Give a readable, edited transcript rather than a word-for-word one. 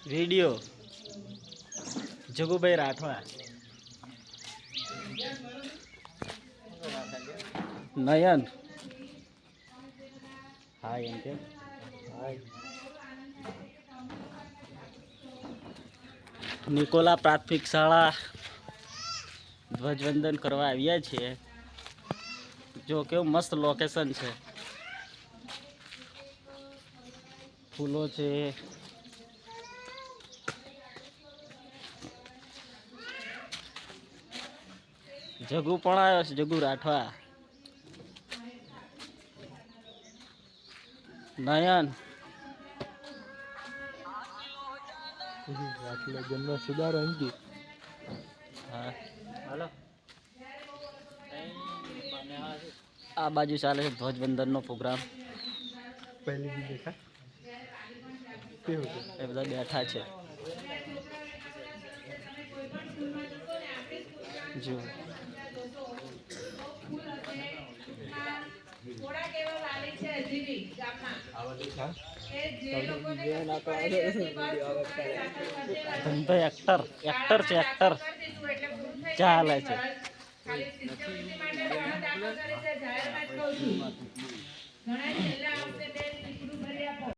Video Jagubhai Rathwa નયન હા એમ કે Nikola પ્રાથમિક શાળા ધ્વજવંદન કરવા આવ્યા છીએ. જો કેવું મસ્ત લોકેશન છે, ફૂલો છે, જગુ પણ આવ્યો છે, જગુ રાઠવા નયન જન્મ સુધારો અંકી. હા હાલો આ બાજુ ચાલે છે ધ્વજવંદન નો પ્રોગ્રામ. પહેલી દી દેખા એ બધા બેઠા છે. જો ધનભાઈ એક્ટર છે, એક્ટર ચાલે છે.